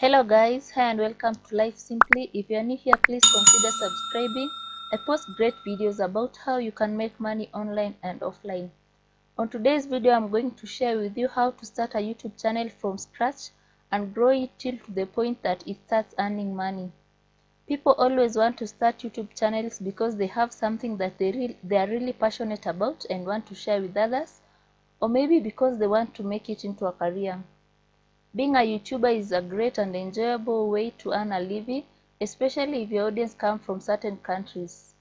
Hello guys, hi and welcome to Life Simply. If you are new here, please consider subscribing. I post great videos about how you can make money online and offline. On today's video, I'm going to share with you how to start a YouTube channel from scratch and grow it till to the point that it starts earning money. People always want to start YouTube channels because they have something that they are really passionate about and want to share with others, or maybe because they want to make it into a career. Being a YouTuber is a great and enjoyable way to earn a living, especially if your audience comes from certain countries.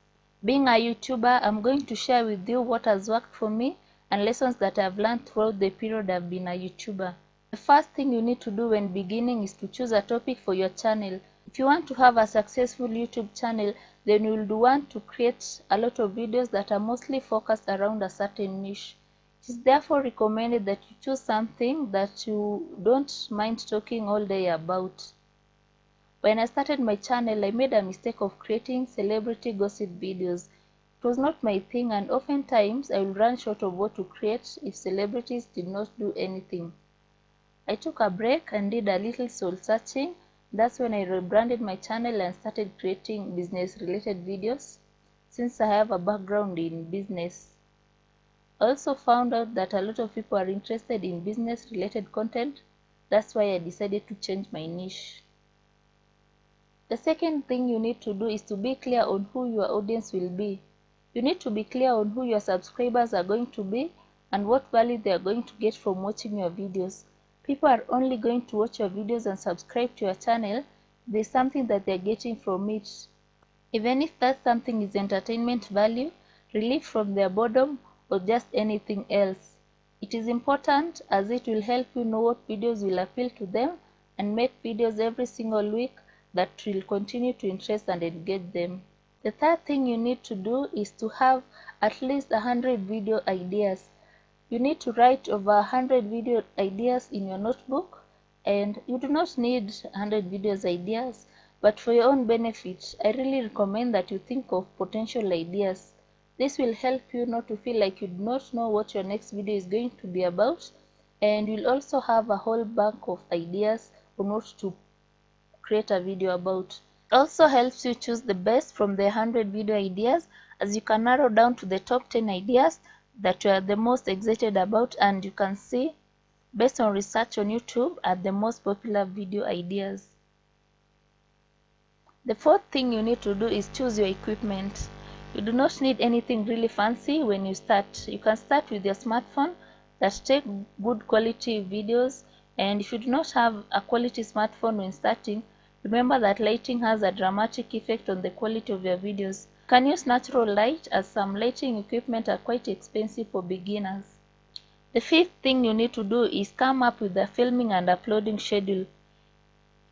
Being a YouTuber, I'm going to share with you what has worked for me and lessons that I've learned throughout the period I've been a YouTuber. The first thing you need to do when beginning is to choose a topic for your channel. If you want to have a successful YouTube channel, then you will want to create a lot of videos that are mostly focused around a certain niche. It is therefore recommended that you choose something that you don't mind talking all day about. When I started my channel, I made a mistake of creating celebrity gossip videos. It was not my thing, and oftentimes I would run short of what to create if celebrities did not do anything. I took a break and did a little soul searching. That's when I rebranded my channel and started creating business related videos, since I have a background in business. I also found out that a lot of people are interested in business related content. That's why I decided to change my niche. The second thing you need to do is to be clear on who your audience will be. You need to be clear on who your subscribers are going to be and what value they are going to get from watching your videos. People are only going to watch your videos and subscribe to your channel if there's something that they're getting from it. Even if that something is entertainment value, relief from their boredom, or just anything else. It is important as it will help you know what videos will appeal to them and make videos every single week that will continue to interest and engage them. The third thing you need to do is to have at least 100 video ideas. You need to write over 100 video ideas in your notebook, and you do not need 100 videos ideas, but for your own benefit, I really recommend that you think of potential ideas. This will help you not to feel like you do not know what your next video is going to be about, and you'll also have a whole bank of ideas on what to create a video about. It also helps you choose the best from the 100 video ideas, as you can narrow down to the top 10 ideas that you are the most excited about, and you can see based on research on YouTube are the most popular video ideas. The fourth thing you need to do is choose your equipment. You do not need anything really fancy when you start. You can start with your smartphone that take good quality videos, and if you do not have a quality smartphone when starting, remember that lighting has a dramatic effect on the quality of your videos. You can use natural light, as some lighting equipment are quite expensive for beginners. The fifth thing you need to do is come up with a filming and uploading schedule.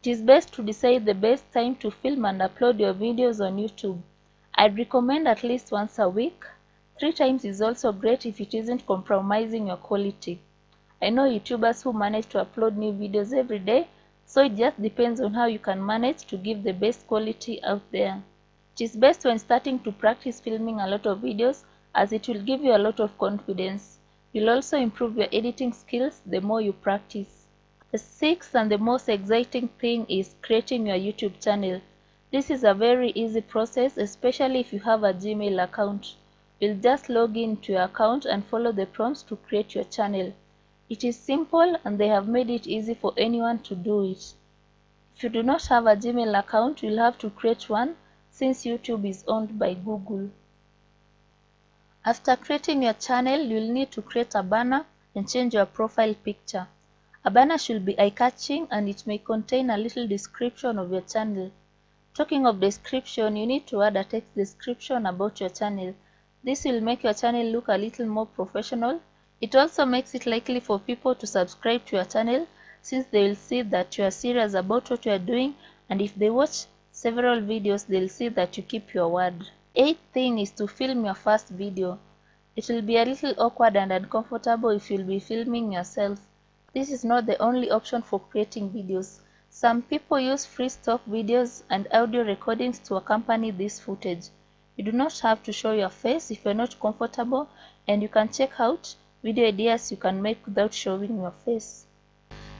It is best to decide the best time to film and upload your videos on YouTube. I'd recommend at least once a week. 3 times is also great if it isn't compromising your quality. I know YouTubers who manage to upload new videos every day, so it just depends on how you can manage to give the best quality out there. It is best when starting to practice filming a lot of videos, as it will give you a lot of confidence. You'll also improve your editing skills the more you practice. The sixth and the most exciting thing is creating your YouTube channel. This is a very easy process, especially if you have a Gmail account. You'll just log into your account and follow the prompts to create your channel. It is simple, and they have made it easy for anyone to do it. If you do not have a Gmail account, you'll have to create one, since YouTube is owned by Google. After creating your channel, you'll need to create a banner and change your profile picture. A banner should be eye-catching, and it may contain a little description of your channel. Talking of description, you need to add a text description about your channel. This will make your channel look a little more professional. It also makes it likely for people to subscribe to your channel, since they will see that you are serious about what you are doing, and if they watch several videos, they'll see that you keep your word. Eighth thing is to film your first video. It will be a little awkward and uncomfortable if you'll be filming yourself. This is not the only option for creating videos. Some people use free stock videos and audio recordings to accompany this footage. You do not have to show your face if you're not comfortable, and you can check out video ideas you can make without showing your face.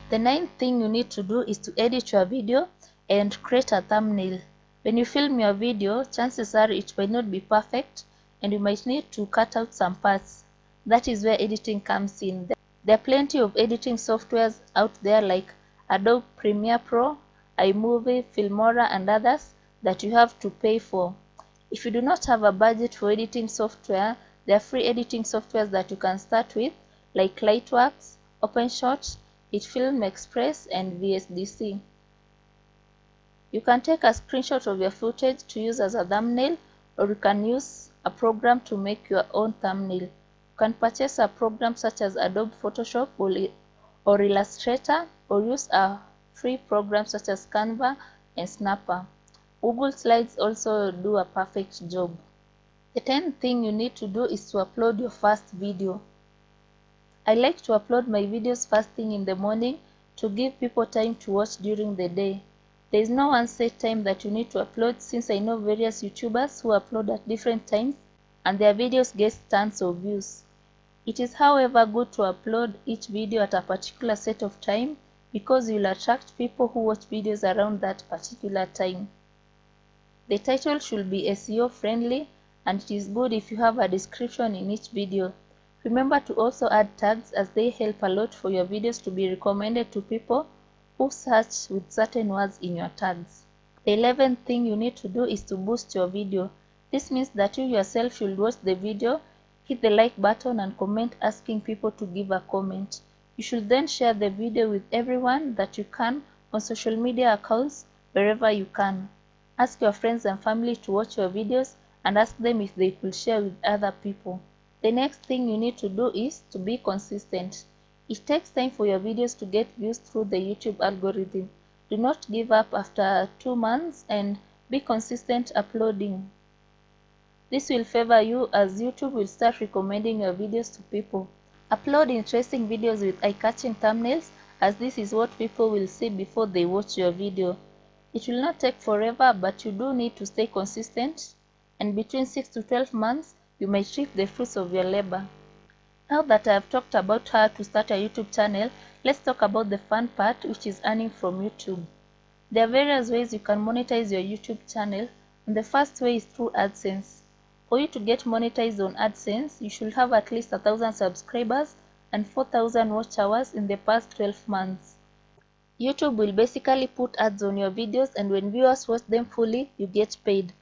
The ninth thing you need to do is to edit your video and create a thumbnail. When you film your video, chances are it might not be perfect and you might need to cut out some parts. That is where editing comes in. There are plenty of editing softwares out there like Adobe Premiere Pro, iMovie, Filmora and others that you have to pay for. If you do not have a budget for editing software, there are free editing softwares that you can start with like Lightworks, OpenShot, HitFilm Express and VSDC. You can take a screenshot of your footage to use as a thumbnail, or you can use a program to make your own thumbnail. You can purchase a program such as Adobe Photoshop or Illustrator, or use a free program such as Canva and Snapper. Google Slides also do a perfect job. The 10th thing you need to do is to upload your first video. I like to upload my videos first thing in the morning to give people time to watch during the day. There is no one set time that you need to upload, since I know various YouTubers who upload at different times and their videos get tons of views. It is however good to upload each video at a particular set of time, because you will attract people who watch videos around that particular time. The title should be SEO friendly, and it is good if you have a description in each video. Remember to also add tags, as they help a lot for your videos to be recommended to people who search with certain words in your tags. The 11th thing you need to do is to boost your video. This means that you yourself should watch the video, hit the like button and comment asking people to give a comment. You should then share the video with everyone that you can on social media accounts wherever you can. Ask your friends and family to watch your videos and ask them if they could share with other people. The next thing you need to do is to be consistent. It takes time for your videos to get views through the YouTube algorithm. Do not give up after 2 months and be consistent uploading. This will favor you, as YouTube will start recommending your videos to people. Upload interesting videos with eye-catching thumbnails, as this is what people will see before they watch your video. It will not take forever, but you do need to stay consistent, and between 6 to 12 months, you might reap the fruits of your labor. Now that I have talked about how to start a YouTube channel, let's talk about the fun part, which is earning from YouTube. There are various ways you can monetize your YouTube channel, and the first way is through AdSense. For you to get monetized on AdSense, you should have at least 1,000 subscribers and 4,000 watch hours in the past 12 months. YouTube will basically put ads on your videos, and when viewers watch them fully, you get paid.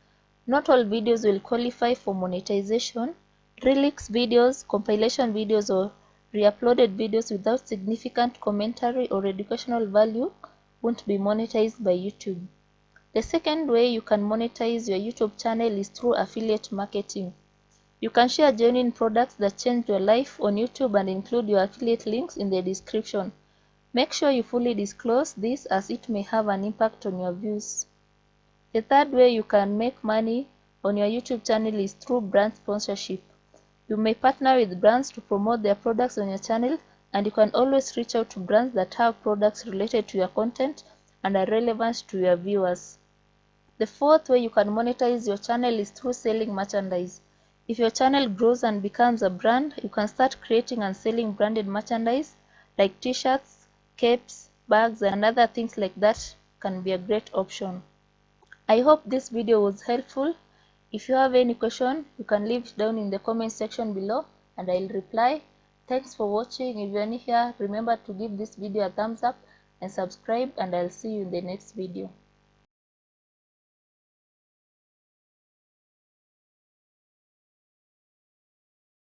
Not all videos will qualify for monetization. Relics videos, compilation videos, or re-uploaded videos without significant commentary or educational value won't be monetized by YouTube. The second way you can monetize your YouTube channel is through affiliate marketing. You can share genuine products that change your life on YouTube and include your affiliate links in the description. Make sure you fully disclose this, as it may have an impact on your views. The third way you can make money on your YouTube channel is through brand sponsorship. You may partner with brands to promote their products on your channel, and you can always reach out to brands that have products related to your content and are relevant to your viewers. The fourth way you can monetize your channel is through selling merchandise. If your channel grows and becomes a brand, you can start creating and selling branded merchandise like t-shirts, capes, bags, and other things like that can be a great option. I hope this video was helpful. If you have any question, you can leave it down in the comment section below and I'll reply. Thanks for watching. If you are new here, remember to give this video a thumbs up and subscribe, and I'll see you in the next video.